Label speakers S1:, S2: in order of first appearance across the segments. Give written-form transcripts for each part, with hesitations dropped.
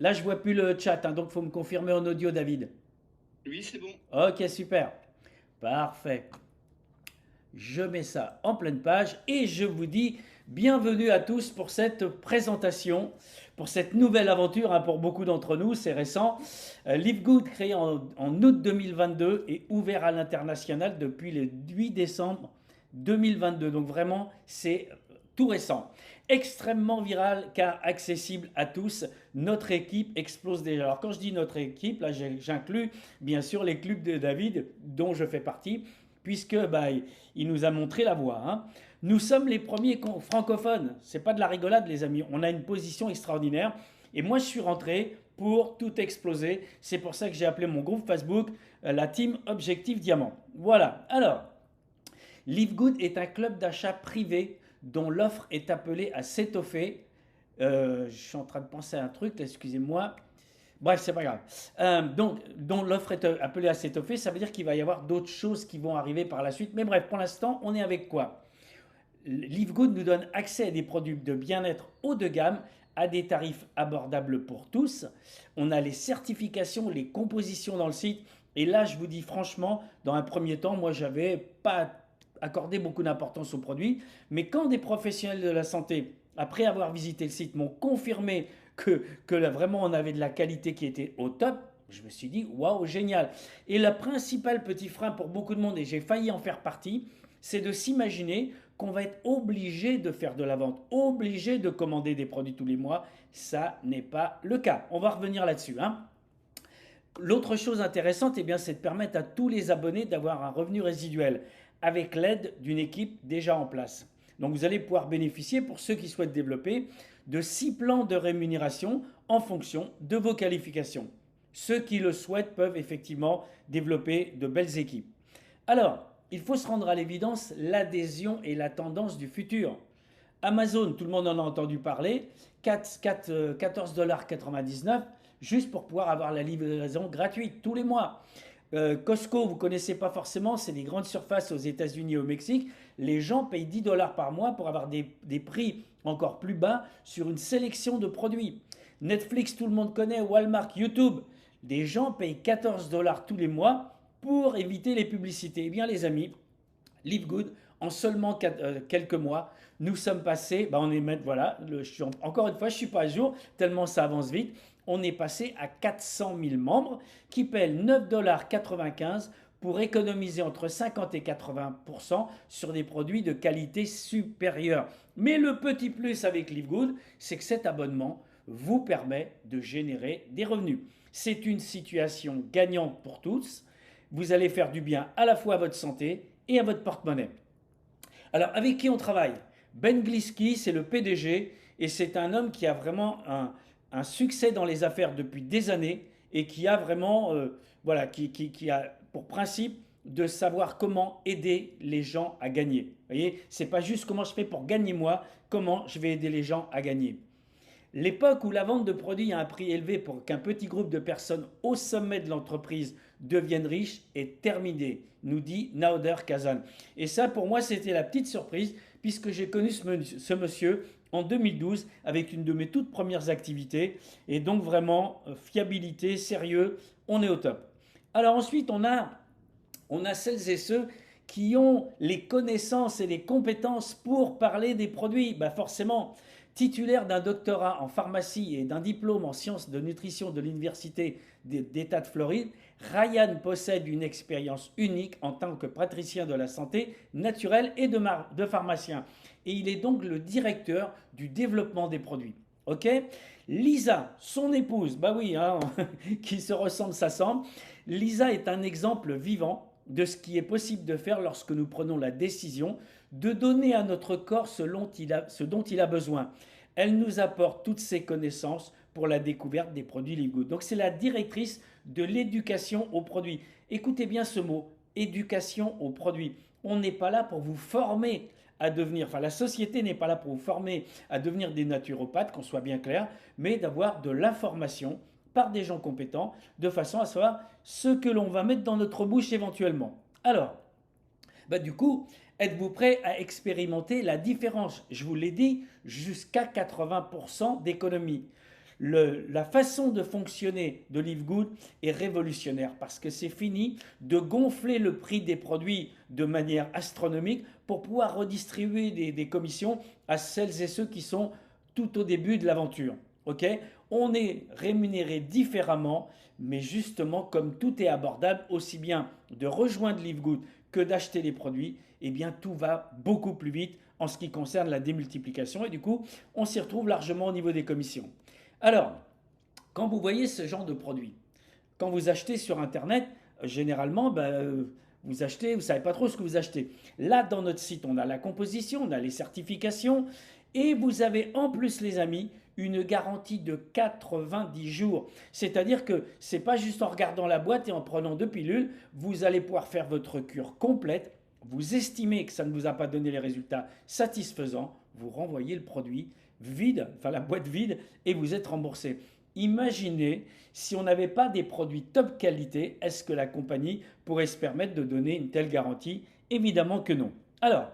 S1: Là, je vois plus le chat, hein, donc il faut me confirmer en audio, David.
S2: Oui, c'est bon.
S1: Ok, super. Parfait. Je mets ça en pleine page et je vous dis bienvenue à tous pour cette présentation, pour cette nouvelle aventure, hein, pour beaucoup d'entre nous, c'est récent. Live Good, créé en août 2022 et ouvert à l'international depuis le 8 décembre 2022. Donc vraiment, c'est tout récent. Extrêmement viral car accessible à tous. Notre équipe explose déjà. Alors quand je dis notre équipe, là j'inclus bien sûr les clubs de David dont je fais partie puisque il nous a montré la voie, hein. Nous sommes les premiers francophones. C'est pas de la rigolade, les amis. On a une position extraordinaire. Et moi, je suis rentré pour tout exploser. C'est pour ça que j'ai appelé mon groupe Facebook la team Objectif Diamant. Voilà. Alors, Live Good est un club d'achat privé dont l'offre est appelée à s'étoffer. Je suis en train de penser à un truc, excusez-moi. Bref, c'est pas grave. Donc, dont l'offre est appelée à s'étoffer, ça veut dire qu'il va y avoir d'autres choses qui vont arriver par la suite. Mais bref, pour l'instant, on est avec quoi? LiveGood nous donne accès à des produits de bien-être haut de gamme à des tarifs abordables pour tous. On a les certifications, les compositions dans le site. Et là, je vous dis franchement, dans un premier temps, moi, j'avais pas accordé beaucoup d'importance aux produits. Mais quand des professionnels de la santé, après avoir visité le site, m'ont confirmé que là, vraiment on avait de la qualité qui était au top, je me suis dit waouh, génial. Et le principal petit frein pour beaucoup de monde, et j'ai failli en faire partie, c'est de s'imaginer qu'on va être obligé de faire de la vente, obligé de commander des produits tous les mois. Ça n'est pas le cas. On va revenir là-dessus, hein. L'autre chose intéressante, eh bien, c'est de permettre à tous les abonnés d'avoir un revenu résiduel avec l'aide d'une équipe déjà en place. Donc vous allez pouvoir bénéficier, pour ceux qui souhaitent développer, de 6 plans de rémunération en fonction de vos qualifications. Ceux qui le souhaitent peuvent effectivement développer de belles équipes. Alors, il faut se rendre à l'évidence, l'adhésion est la tendance du futur. Amazon, tout le monde en a entendu parler, 14,99 $ juste pour pouvoir avoir la livraison gratuite tous les mois. Costco, vous ne connaissez pas forcément, c'est des grandes surfaces aux États-Unis et au Mexique. Les gens payent 10 $ par mois pour avoir des prix encore plus bas sur une sélection de produits. Netflix, tout le monde connaît, Walmart, YouTube. Des gens payent 14 $ tous les mois pour éviter les publicités. Eh bien, les amis, Live Good, en seulement quelques mois, nous sommes passés, on est voilà, encore une fois, je ne suis pas à jour, tellement ça avance vite, on est passé à 400 000 membres qui paient 9,95 $ pour économiser entre 50 et 80% sur des produits de qualité supérieure. Mais le petit plus avec Live Good, c'est que cet abonnement vous permet de générer des revenus. C'est une situation gagnante pour tous. Vous allez faire du bien à la fois à votre santé et à votre porte-monnaie. Alors, avec qui on travaille? Ben Glisky, c'est le PDG et c'est un homme qui a vraiment un succès dans les affaires depuis des années et qui a vraiment, voilà, qui a pour principe de savoir comment aider les gens à gagner. Vous voyez, c'est pas juste comment je fais pour gagner moi, comment je vais aider les gens à gagner. L'époque où la vente de produits à un prix élevé pour qu'un petit groupe de personnes au sommet de l'entreprise deviennent riches est terminée, nous dit Nader Kazan. Et ça, pour moi, c'était la petite surprise, puisque j'ai connu ce monsieur en 2012 avec une de mes toutes premières activités. Et donc vraiment, fiabilité, sérieux, on est au top. Alors ensuite, on a celles et ceux qui ont les connaissances et les compétences pour parler des produits. Forcément, titulaire d'un doctorat en pharmacie et d'un diplôme en sciences de nutrition de l'Université d'État de Floride, Ryan possède une expérience unique en tant que praticien de la santé naturelle et de pharmacien. Et il est donc le directeur du développement des produits. Ok? Lisa, son épouse, bah oui, hein, qui se ressemble, s'assemble. Lisa est un exemple vivant de ce qui est possible de faire lorsque nous prenons la décision de donner à notre corps ce dont il a besoin. Elle nous apporte toutes ses connaissances pour la découverte des produits Live. Donc c'est la directrice de l'éducation aux produits. Écoutez bien ce mot, éducation aux produits. On n'est pas là pour vous former à devenir, enfin la société n'est pas là pour vous former à devenir des naturopathes, qu'on soit bien clair, mais d'avoir de l'information par des gens compétents, de façon à savoir ce que l'on va mettre dans notre bouche éventuellement. Alors, du coup, êtes-vous prêt à expérimenter la différence? Je vous l'ai dit, jusqu'à 80% d'économie. La façon de fonctionner de Live Good est révolutionnaire parce que c'est fini de gonfler le prix des produits de manière astronomique pour pouvoir redistribuer des commissions à celles et ceux qui sont tout au début de l'aventure. Ok, on est rémunéré différemment, mais justement, comme tout est abordable, aussi bien de rejoindre Live Good que d'acheter les produits, eh bien tout va beaucoup plus vite en ce qui concerne la démultiplication et du coup, on s'y retrouve largement au niveau des commissions. Alors, quand vous voyez ce genre de produit, quand vous achetez sur Internet, généralement, vous achetez, vous ne savez pas trop ce que vous achetez. Là, dans notre site, on a la composition, on a les certifications, et vous avez en plus, les amis, une garantie de 90 jours. C'est-à-dire que ce n'est pas juste en regardant la boîte et en prenant 2 pilules, vous allez pouvoir faire votre cure complète. Vous estimez que ça ne vous a pas donné les résultats satisfaisants, vous renvoyez le produit vide, enfin la boîte vide, et vous êtes remboursé. Imaginez si on n'avait pas des produits top qualité, est-ce que la compagnie pourrait se permettre de donner une telle garantie? Évidemment que non. Alors,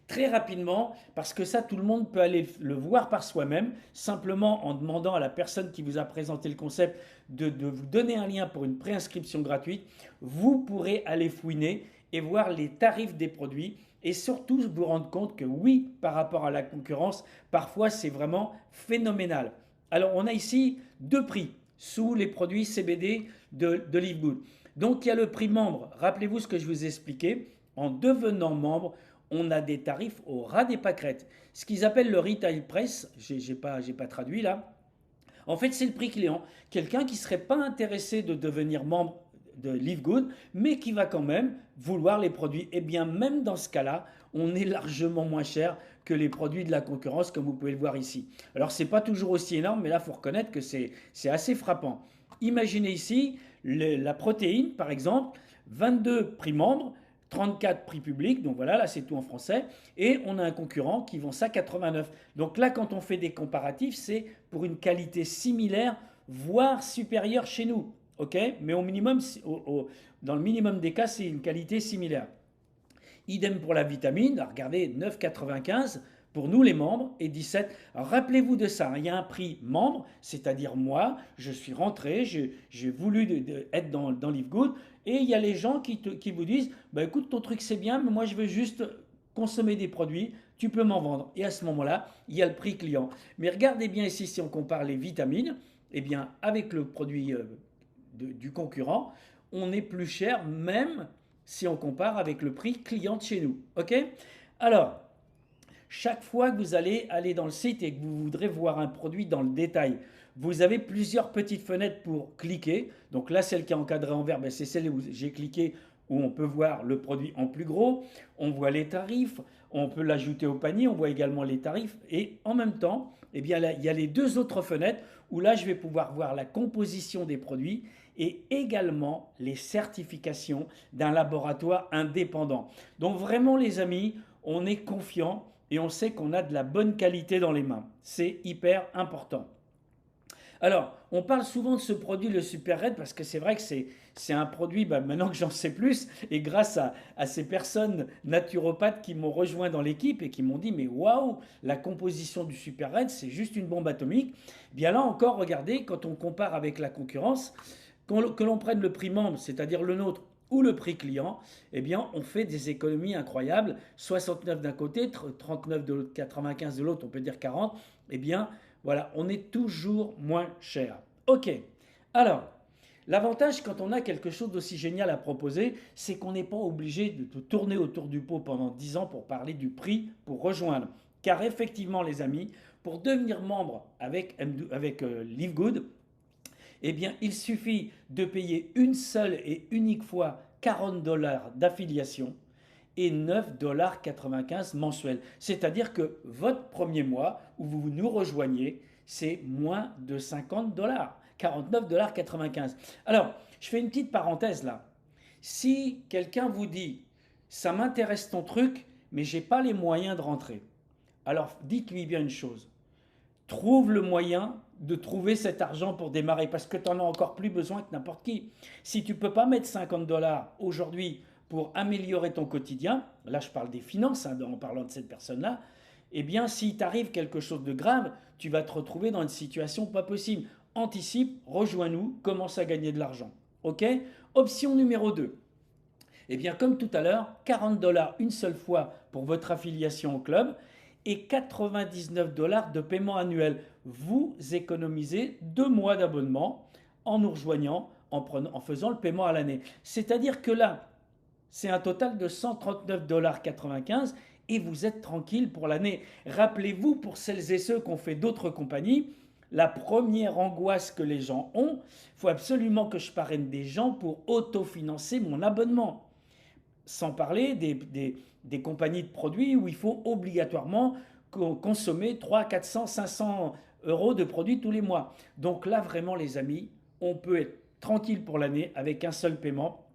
S1: très rapidement, parce que ça tout le monde peut aller le voir par soi-même, simplement en demandant à la personne qui vous a présenté le concept de vous donner un lien pour une préinscription gratuite, vous pourrez aller fouiner et voir les tarifs des produits et surtout vous rendre compte que oui, par rapport à la concurrence, parfois c'est vraiment phénoménal. Alors on a ici 2 prix sous les produits CBD de Live Good. Donc il y a le prix membre, rappelez-vous ce que je vous ai expliqué, en devenant membre, on a des tarifs au ras des pâquerettes. Ce qu'ils appellent le retail price, j'ai pas traduit là, en fait c'est le prix client. Quelqu'un qui ne serait pas intéressé de devenir membre de Live Good, mais qui va quand même vouloir les produits. Et bien même dans ce cas-là, on est largement moins cher que les produits de la concurrence, comme vous pouvez le voir ici. Alors c'est pas toujours aussi énorme, mais là il faut reconnaître que c'est assez frappant. Imaginez ici la protéine, par exemple, 22 prix membres, 34 prix publics, donc voilà, là c'est tout en français, et on a un concurrent qui vend ça 89. Donc là, quand on fait des comparatifs, c'est pour une qualité similaire, voire supérieure chez nous, ok? Mais au minimum, dans le minimum des cas, c'est une qualité similaire. Idem pour la vitamine, regardez, 9,95 pour nous les membres et 17. Alors rappelez-vous de ça, hein, il y a un prix membre, c'est-à-dire moi, je suis rentré, j'ai voulu être dans Live Good, et il y a les gens qui vous disent, bah écoute, ton truc c'est bien, mais moi je veux juste consommer des produits, tu peux m'en vendre. Et à ce moment-là, il y a le prix client. Mais regardez bien ici, si on compare les vitamines, eh bien avec le produit du concurrent, on est plus cher même si on compare avec le prix client de chez nous. Ok? Alors, chaque fois que vous allez aller dans le site et que vous voudrez voir un produit dans le détail, vous avez plusieurs petites fenêtres pour cliquer. Donc là, celle qui est encadrée en vert, c'est celle où j'ai cliqué, où on peut voir le produit en plus gros, on voit les tarifs, on peut l'ajouter au panier, on voit également les tarifs, et en même temps, eh bien là, il y a les 2 autres fenêtres où là, je vais pouvoir voir la composition des produits et également les certifications d'un laboratoire indépendant. Donc vraiment, les amis, on est confiant et on sait qu'on a de la bonne qualité dans les mains. C'est hyper important. Alors, on parle souvent de ce produit, le Super Red, parce que c'est vrai que c'est un produit, maintenant que j'en sais plus, et grâce à ces personnes naturopathes qui m'ont rejoint dans l'équipe et qui m'ont dit, mais waouh, la composition du Super Red, c'est juste une bombe atomique. Bien là encore, regardez, quand on compare avec la concurrence, que l'on prenne le prix membre, c'est-à-dire le nôtre, ou le prix client, eh bien, on fait des économies incroyables. 69 d'un côté, 39 de l'autre, 95 de l'autre, on peut dire 40. Eh bien, voilà, on est toujours moins cher. Ok, alors, l'avantage quand on a quelque chose d'aussi génial à proposer, c'est qu'on n'est pas obligé de tourner autour du pot pendant 10 ans pour parler du prix pour rejoindre. Car effectivement, les amis, pour devenir membre avec Live Good, eh bien, il suffit de payer une seule et unique fois 40 $ d'affiliation et 9,95 $ mensuels. C'est-à-dire que votre premier mois où vous nous rejoignez, c'est moins de 50 $, 49,95 $. Alors, je fais une petite parenthèse là. Si quelqu'un vous dit, ça m'intéresse ton truc, mais j'ai pas les moyens de rentrer, alors dites-lui bien une chose. Trouve le moyen de trouver cet argent pour démarrer parce que tu en as encore plus besoin que n'importe qui. Si tu ne peux pas mettre 50 $ aujourd'hui pour améliorer ton quotidien, là je parle des finances en parlant de cette personne-là, eh bien, s'il t'arrive quelque chose de grave, tu vas te retrouver dans une situation pas possible. Anticipe, rejoins-nous, commence à gagner de l'argent. OK? Option numéro 2. Eh bien, comme tout à l'heure, 40 dollars une seule fois pour votre affiliation au club et 99 dollars de paiement annuel. Vous économisez 2 mois d'abonnement en nous rejoignant, en faisant le paiement à l'année. C'est-à-dire que là, c'est un total de 139,95 dollars et vous êtes tranquille pour l'année. Rappelez-vous, pour celles et ceux qui ont fait d'autres compagnies, la première angoisse que les gens ont, il faut absolument que je parraine des gens pour autofinancer mon abonnement. Sans parler des compagnies de produits où il faut obligatoirement consommer 300, 400, 500 euros de produits tous les mois. Donc là, vraiment, les amis, on peut être tranquille pour l'année avec un seul paiement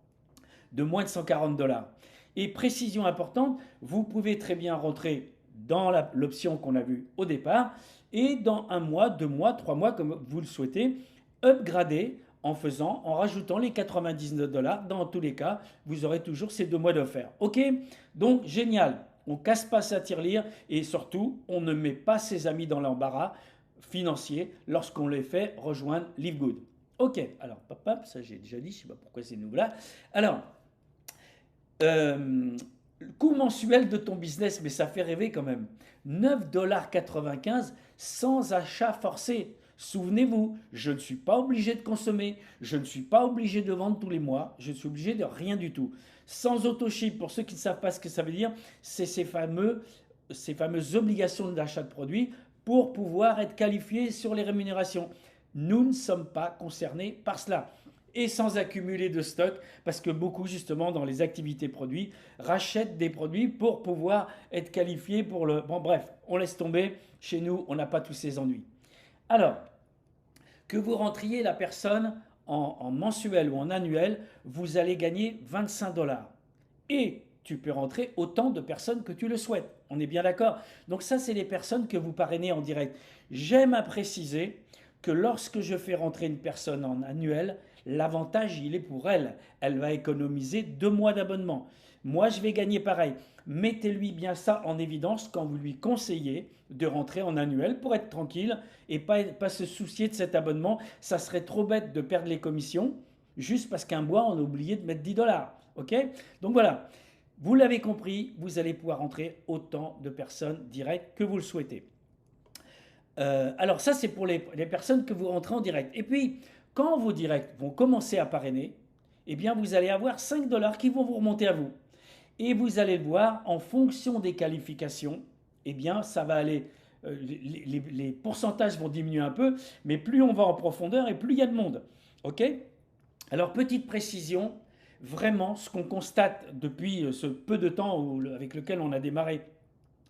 S1: de moins de 140 dollars. Et précision importante, vous pouvez très bien rentrer dans l'option qu'on a vue au départ et dans 1 mois, 2 mois, 3 mois, comme vous le souhaitez, upgrader en rajoutant les 99 dollars. Dans tous les cas, vous aurez toujours ces 2 mois d'offert. OK? Donc, génial. On casse pas sa tirelire et surtout, on ne met pas ses amis dans l'embarras financier lorsqu'on les fait rejoindre Live Good. OK. Alors, papa, ça j'ai déjà dit, je ne sais pas pourquoi c'est nouveau là. Alors, coût mensuel de ton business, mais ça fait rêver quand même. 9,95 $ sans achat forcé. Souvenez-vous, je ne suis pas obligé de consommer, je ne suis pas obligé de vendre tous les mois, je suis obligé de rien du tout. Sans auto-ship, pour ceux qui ne savent pas ce que ça veut dire, c'est ces fameuses obligations d'achat de produits pour pouvoir être qualifié sur les rémunérations. Nous ne sommes pas concernés par cela. Et sans accumuler de stock, parce que beaucoup justement dans les activités produits rachètent des produits pour pouvoir être qualifiés pour le... Bon bref, on laisse tomber, chez nous on n'a pas tous ces ennuis. Alors, que vous rentriez la personne en mensuel ou en annuel, vous allez gagner 25 dollars. Et tu peux rentrer autant de personnes que tu le souhaites. On est bien d'accord? Donc ça, c'est les personnes que vous parrainez en direct. J'aime à préciser que lorsque je fais rentrer une personne en annuel, l'avantage, il est pour elle. Elle va économiser 2 mois d'abonnement. Moi, je vais gagner pareil. Mettez-lui bien ça en évidence quand vous lui conseillez de rentrer en annuel pour être tranquille et pas se soucier de cet abonnement. Ça serait trop bête de perdre les commissions juste parce qu'un mois, on a oublié de mettre 10 dollars. OK? Donc voilà, vous l'avez compris, vous allez pouvoir rentrer autant de personnes directes que vous le souhaitez. Alors ça, c'est pour les personnes que vous rentrez en direct. Et puis, quand vos directs vont commencer à parrainer, eh bien, vous allez avoir 5 dollars qui vont vous remonter à vous. Et vous allez le voir, en fonction des qualifications, eh bien, ça va aller, les pourcentages vont diminuer un peu, mais plus on va en profondeur et plus il y a de monde. OK? Alors, petite précision, vraiment, ce qu'on constate depuis ce peu de temps avec lequel on a démarré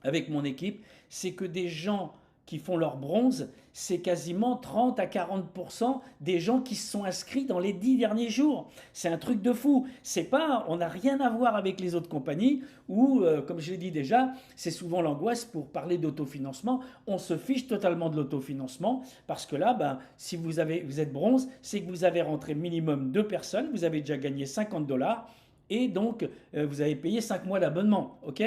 S1: avec mon équipe, c'est que des gens qui font leur bronze, c'est quasiment 30 à 40% des gens qui se sont inscrits dans les 10 derniers jours. C'est un truc de fou. C'est pas, on n'a rien à voir avec les autres compagnies où, comme je l'ai dit déjà, c'est souvent l'angoisse pour parler d'autofinancement. On se fiche totalement de l'autofinancement parce que là, ben, si vous êtes bronze, c'est que vous avez rentré minimum 2 personnes, vous avez déjà gagné 50 dollars. Et donc, vous avez payé 5 mois d'abonnement. OK?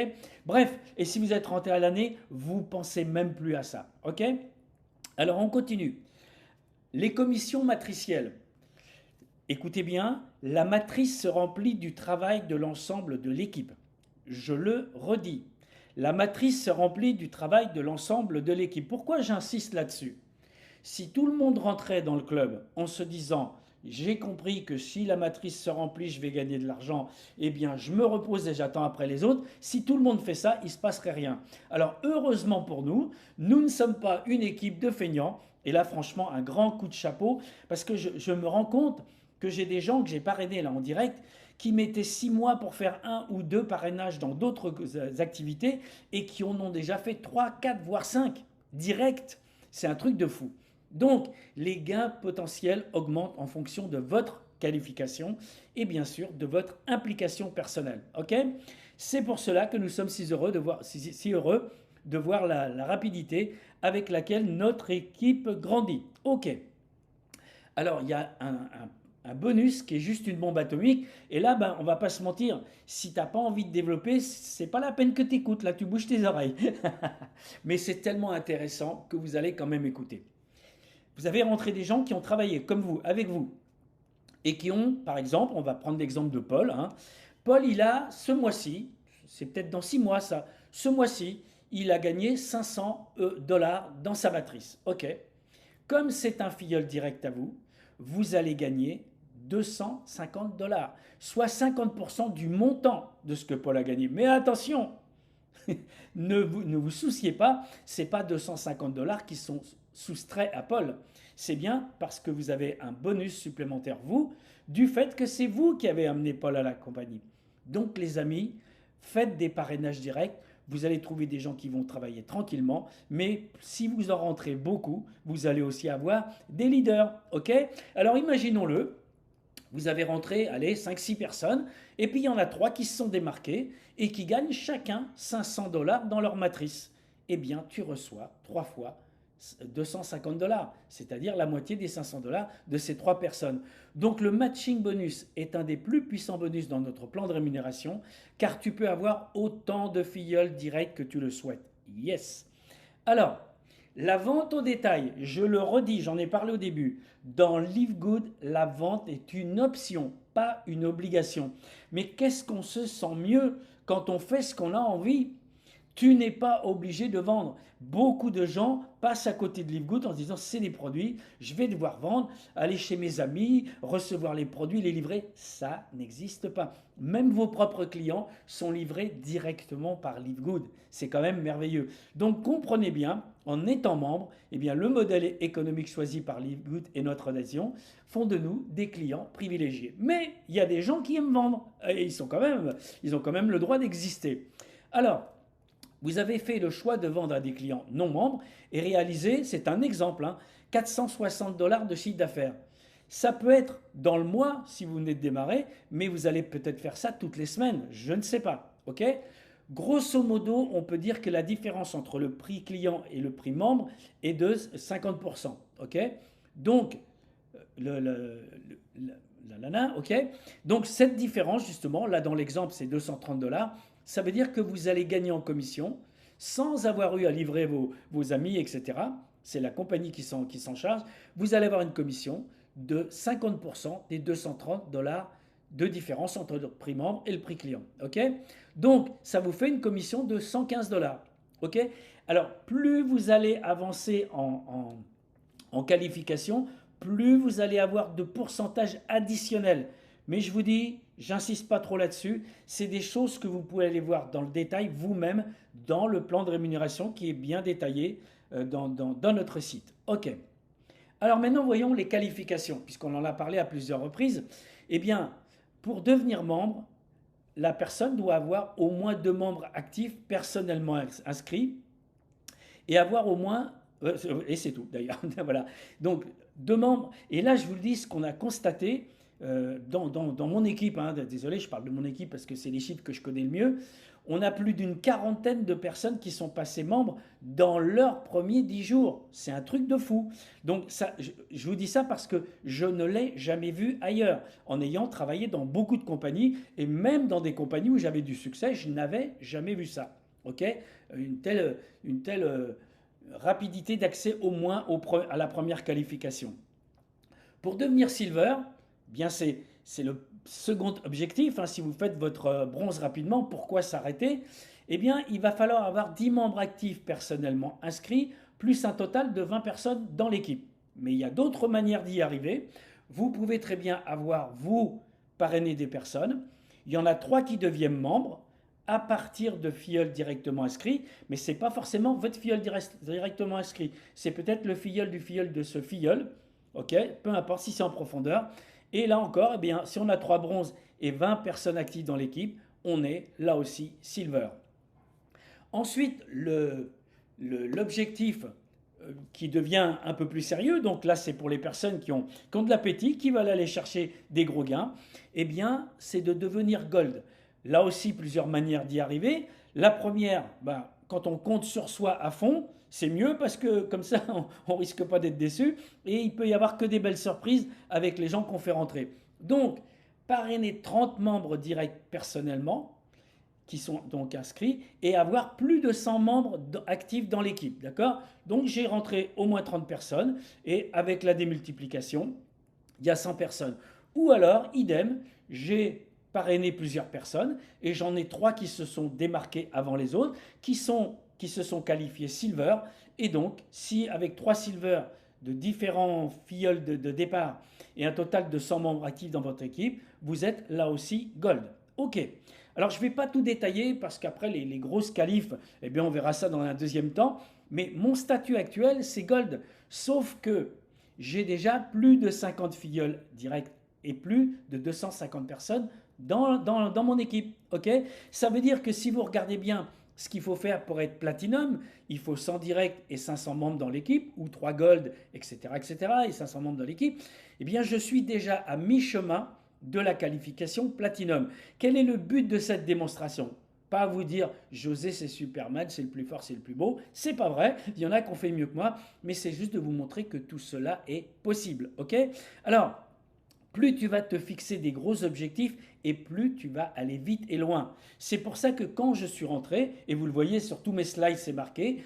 S1: Bref, et si vous êtes rentré à l'année, vous pensez même plus à ça. OK? Alors, on continue. Les commissions matricielles. Écoutez bien, la matrice se remplit du travail de l'ensemble de l'équipe. Je le redis. La matrice se remplit du travail de l'ensemble de l'équipe. Pourquoi j'insiste là-dessus? Si tout le monde rentrait dans le club en se disant j'ai compris que si la matrice se remplit, je vais gagner de l'argent, eh bien je me repose et j'attends après les autres. Si tout le monde fait ça, il ne se passerait rien. Alors heureusement pour nous, nous ne sommes pas une équipe de feignants. Et là franchement, un grand coup de chapeau, parce que je me rends compte que j'ai des gens que j'ai parrainés là en direct, qui mettaient 6 mois pour faire 1 ou 2 parrainages dans d'autres activités, et qui en ont déjà fait 3, 4, voire 5 direct. C'est un truc de fou. Donc, les gains potentiels augmentent en fonction de votre qualification et bien sûr de votre implication personnelle. OK? C'est pour cela que nous sommes si heureux de voir la rapidité avec laquelle notre équipe grandit. OK. Alors, il y a un bonus qui est juste une bombe atomique. Et là, ben, on va pas se mentir, si tu n'as pas envie de développer, c'est pas la peine que tu écoutes, là tu bouges tes oreilles. Mais c'est tellement intéressant que vous allez quand même écouter. Vous avez rentré des gens qui ont travaillé comme vous, avec vous, et qui ont, par exemple, on va prendre l'exemple de Paul, hein. Paul, il a ce mois-ci, c'est peut-être dans 6 mois ça, ce mois-ci, il a gagné 500 dollars dans sa matrice. Ok. Comme c'est un filleul direct à vous, vous allez gagner 250 dollars, soit 50% du montant de ce que Paul a gagné. Mais attention, ne vous souciez pas, ce n'est pas 250 dollars qui sont soustraits à Paul. C'est bien parce que vous avez un bonus supplémentaire, vous, du fait que c'est vous qui avez amené Paul à la compagnie. Donc les amis, faites des parrainages directs. Vous allez trouver des gens qui vont travailler tranquillement, mais si vous en rentrez beaucoup, vous allez aussi avoir des leaders. Ok? Alors imaginons-le, vous avez rentré, allez, 5-6 personnes, et puis il y en a 3 qui se sont démarqués et qui gagnent chacun 500 dollars dans leur matrice. Eh bien, tu reçois 3 fois 250 dollars, c'est-à-dire la moitié des 500 dollars de ces 3 personnes. Donc le matching bonus est un des plus puissants bonus dans notre plan de rémunération, car tu peux avoir autant de filleuls directs que tu le souhaites. Yes. Alors, la vente au détail, je le redis, j'en ai parlé au début. Dans Live Good, la vente est une option, pas une obligation. Mais qu'est-ce qu'on se sent mieux quand on fait ce qu'on a envie? Tu n'es pas obligé de vendre. Beaucoup de gens passent à côté de Live Good en se disant c'est des produits, je vais devoir vendre, aller chez mes amis, recevoir les produits, les livrer. Ça n'existe pas. Même vos propres clients sont livrés directement par Live Good. C'est quand même merveilleux. Donc comprenez bien, en étant membre, eh bien, le modèle économique choisi par Live Good et notre nation font de nous des clients privilégiés. Mais il y a des gens qui aiment vendre et ils ont quand même le droit d'exister. Alors, vous avez fait le choix de vendre à des clients non membres et réaliser, c'est un exemple, hein, 460 dollars de chiffre d'affaires. Ça peut être dans le mois si vous venez de démarrer, mais vous allez peut-être faire ça toutes les semaines, je ne sais pas. Ok? Grosso modo, on peut dire que la différence entre le prix client et le prix membre est de 50%. Ok? Donc, ok? Donc cette différence, justement, là dans l'exemple, c'est 230 dollars. Ça veut dire que vous allez gagner en commission sans avoir eu à livrer vos amis, etc. C'est la compagnie qui s'en charge. Vous allez avoir une commission de 50% des 230 dollars de différence entre le prix membre et le prix client. Ok? Donc, ça vous fait une commission de 115 dollars. Ok? Alors, plus vous allez avancer en qualification, plus vous allez avoir de pourcentage additionnel. Mais je vous dis, j'insiste pas trop là-dessus, c'est des choses que vous pouvez aller voir dans le détail vous-même dans le plan de rémunération qui est bien détaillé dans notre site. Ok. Alors maintenant, voyons les qualifications, puisqu'on en a parlé à plusieurs reprises. Eh bien, pour devenir membre, la personne doit avoir au moins 2 membres actifs personnellement inscrits et avoir au moins, et c'est tout d'ailleurs, voilà. Donc 2 membres, et là je vous le dis, ce qu'on a constaté, dans mon équipe, hein, désolé, je parle de mon équipe parce que c'est les chiffres que je connais le mieux, on a plus d'une quarantaine de personnes qui sont passées membres dans leurs premiers 10 jours. C'est un truc de fou. Donc ça, je vous dis ça parce que je ne l'ai jamais vu ailleurs. En ayant travaillé dans beaucoup de compagnies et même dans des compagnies où j'avais du succès, je n'avais jamais vu ça. Ok? Une telle rapidité d'accès au moins à la première qualification. Pour devenir silver, bien c'est le second objectif. Hein, si vous faites votre bronze rapidement, pourquoi s'arrêter? Eh bien, il va falloir avoir 10 membres actifs personnellement inscrits, plus un total de 20 personnes dans l'équipe. Mais il y a d'autres manières d'y arriver. Vous pouvez très bien avoir, vous, parrainer des personnes. Il y en a 3 qui deviennent membres à partir de filleuls directement inscrits, mais ce n'est pas forcément votre filleul directement inscrit. C'est peut-être le filleul du filleul de ce filleul. Ok, peu importe si c'est en profondeur. Et là encore, eh bien, si on a 3 bronzes et 20 personnes actives dans l'équipe, on est là aussi silver. Ensuite, l'objectif qui devient un peu plus sérieux, donc là c'est pour les personnes qui ont de l'appétit, qui veulent aller chercher des gros gains, eh bien c'est de devenir gold. Là aussi, plusieurs manières d'y arriver. La première, quand on compte sur soi à fond, C'est mieux parce que comme ça, on ne risque pas d'être déçu et il peut y avoir que des belles surprises avec les gens qu'on fait rentrer. Donc, parrainer 30 membres directs personnellement, qui sont donc inscrits, et avoir plus de 100 membres actifs dans l'équipe. D'accord? Donc j'ai rentré au moins 30 personnes, et avec la démultiplication, il y a 100 personnes. Ou alors, idem, j'ai parrainé plusieurs personnes, et j'en ai 3 qui se sont démarqués avant les autres, qui se sont qualifiés silver, et donc si avec 3 silver de différents filleuls de départ, et un total de 100 membres actifs dans votre équipe, vous êtes là aussi gold. Ok. Alors je ne vais pas tout détailler parce qu'après les grosses qualifs, eh bien on verra ça dans un deuxième temps. Mais mon statut actuel, c'est gold. Sauf que j'ai déjà plus de 50 filleuls directs et plus de 250 personnes dans mon équipe. Ok. Ça veut dire que si vous regardez bien ce qu'il faut faire pour être platinum, il faut 100 directs et 500 membres dans l'équipe, ou 3 gold, etc., et 500 membres dans l'équipe. Eh bien je suis déjà à mi-chemin de la qualification platinum. Quel est le but de cette démonstration? Pas vous dire José c'est Superman, c'est le plus fort, c'est le plus beau. C'est pas vrai, il y en a qui ont fait mieux que moi, mais c'est juste de vous montrer que tout cela est possible. Ok? Alors, plus tu vas te fixer des gros objectifs et plus tu vas aller vite et loin. C'est pour ça que quand je suis rentré, et vous le voyez sur tous mes slides, c'est marqué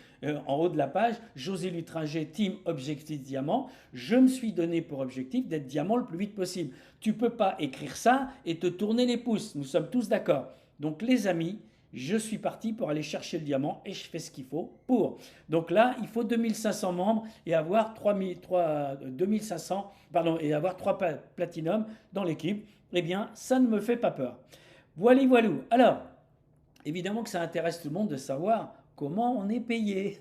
S1: en haut de la page, José Lutringer, Team Objectif Diamant, je me suis donné pour objectif d'être diamant le plus vite possible. Tu ne peux pas écrire ça et te tourner les pouces, nous sommes tous d'accord. Donc les amis, je suis parti pour aller chercher le diamant et je fais ce qu'il faut pour. Donc là, il faut 2500 membres et avoir 2500, pardon, et avoir 3 platinum dans l'équipe. Eh bien, ça ne me fait pas peur. Voilà, voilou. Alors, évidemment que ça intéresse tout le monde de savoir comment on est payé,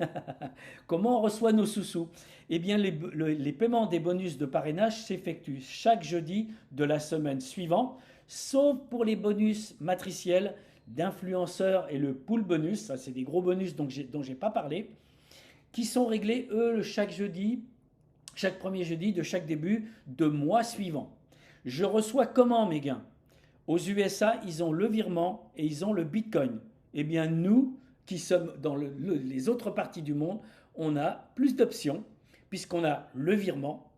S1: comment on reçoit nos sous-sous. Eh bien, les paiements des bonus de parrainage s'effectuent chaque jeudi de la semaine suivante, sauf pour les bonus matriciels d'influenceurs et le pool bonus, ça c'est des gros bonus dont j'ai pas parlé, qui sont réglés eux chaque jeudi, chaque premier jeudi de chaque début de mois suivant. Je reçois comment mes gains? Aux USA, ils ont le virement et ils ont le Bitcoin. Eh bien nous, qui sommes dans les autres parties du monde, on a plus d'options puisqu'on a le virement,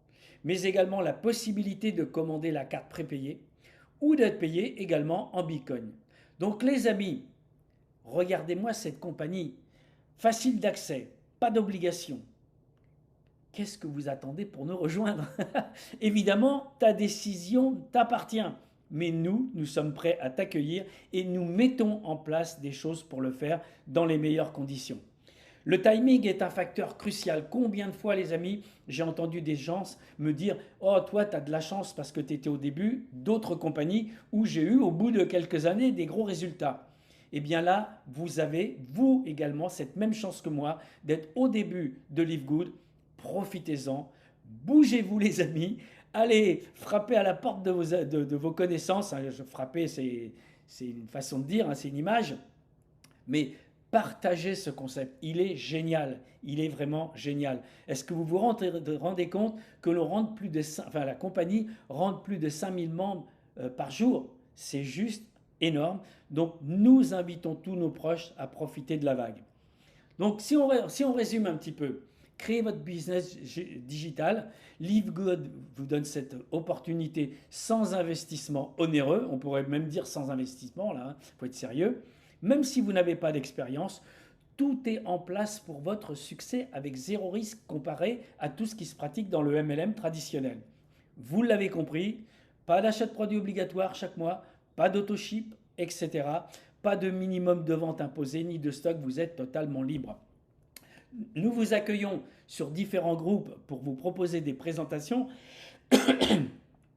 S1: mais également la possibilité de commander la carte prépayée ou d'être payé également en Bitcoin. Donc les amis, regardez-moi cette compagnie, facile d'accès, pas d'obligation. Qu'est-ce que vous attendez pour nous rejoindre? Évidemment, ta décision t'appartient. Mais nous sommes prêts à t'accueillir et nous mettons en place des choses pour le faire dans les meilleures conditions. Le timing est un facteur crucial. Combien de fois, les amis, j'ai entendu des gens me dire « Oh, toi, tu as de la chance parce que tu étais au début d'autres compagnies où j'ai eu, au bout de quelques années, des gros résultats. » Eh bien là, vous avez, vous également, cette même chance que moi d'être au début de Live Good. Profitez-en. Bougez-vous, les amis. Allez, frappez à la porte de vos connaissances. Frapper, c'est une façon de dire, c'est une image. Mais partagez ce concept. Il est génial. Il est vraiment génial. Est-ce que vous vous rendez compte que la compagnie rentre plus de 5000 membres par jour? C'est juste énorme. Donc, nous invitons tous nos proches à profiter de la vague. Donc, si on résume un petit peu, créez votre business digital. Live Good vous donne cette opportunité sans investissement onéreux. On pourrait même dire sans investissement, là, il faut être sérieux. Même si vous n'avez pas d'expérience, tout est en place pour votre succès avec zéro risque comparé à tout ce qui se pratique dans le MLM traditionnel. Vous l'avez compris, pas d'achat de produits obligatoire chaque mois, pas d'autoship, etc. Pas de minimum de vente imposé ni de stock, vous êtes totalement libre. Nous vous accueillons sur différents groupes pour vous proposer des présentations,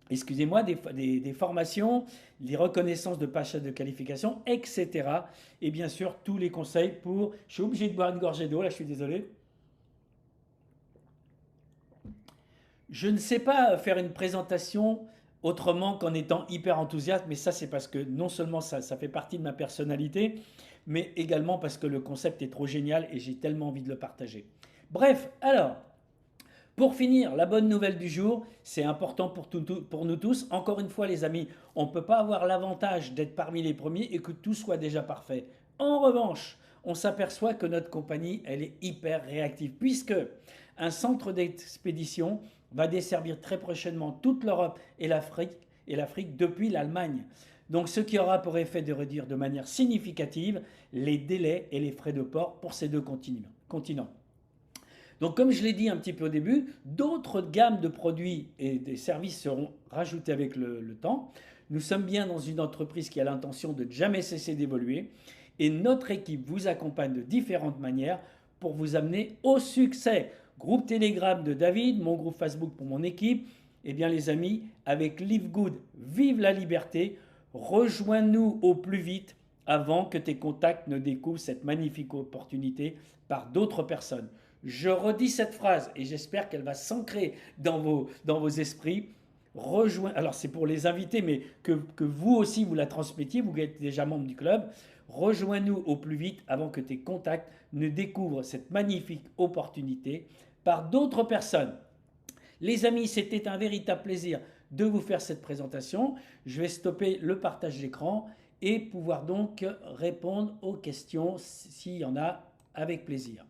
S1: excusez-moi, des formations, des reconnaissances de pages de qualification, etc. Et bien sûr, tous les conseils pour... Je suis obligé de boire une gorgée d'eau, là, je suis désolé. Je ne sais pas faire une présentation autrement qu'en étant hyper enthousiaste, mais ça, c'est parce que non seulement ça fait partie de ma personnalité, mais également parce que le concept est trop génial et j'ai tellement envie de le partager. Bref, alors, pour finir, la bonne nouvelle du jour, c'est important pour nous tous. Encore une fois, les amis, on ne peut pas avoir l'avantage d'être parmi les premiers et que tout soit déjà parfait. En revanche, on s'aperçoit que notre compagnie, elle est hyper réactive, puisque un centre d'expédition va desservir très prochainement toute l'Europe et l'Afrique depuis l'Allemagne. Donc ce qui aura pour effet de réduire de manière significative les délais et les frais de port pour ces deux continents. Donc comme je l'ai dit un petit peu au début, d'autres gammes de produits et des services seront rajoutés avec le temps. Nous sommes bien dans une entreprise qui a l'intention de ne jamais cesser d'évoluer et notre équipe vous accompagne de différentes manières pour vous amener au succès. Groupe Telegram de David, mon groupe Facebook pour mon équipe. Eh bien les amis, avec Live Good, vive la liberté, rejoins-nous au plus vite avant que tes contacts ne découvrent cette magnifique opportunité par d'autres personnes. Je redis cette phrase et j'espère qu'elle va s'ancrer dans vos esprits. Alors c'est pour les invités, mais que vous aussi vous la transmettiez, vous êtes déjà membre du club. Rejoins-nous au plus vite avant que tes contacts ne découvrent cette magnifique opportunité par d'autres personnes. Les amis, c'était un véritable plaisir de vous faire cette présentation. Je vais stopper le partage d'écran et pouvoir donc répondre aux questions s'il y en a avec plaisir.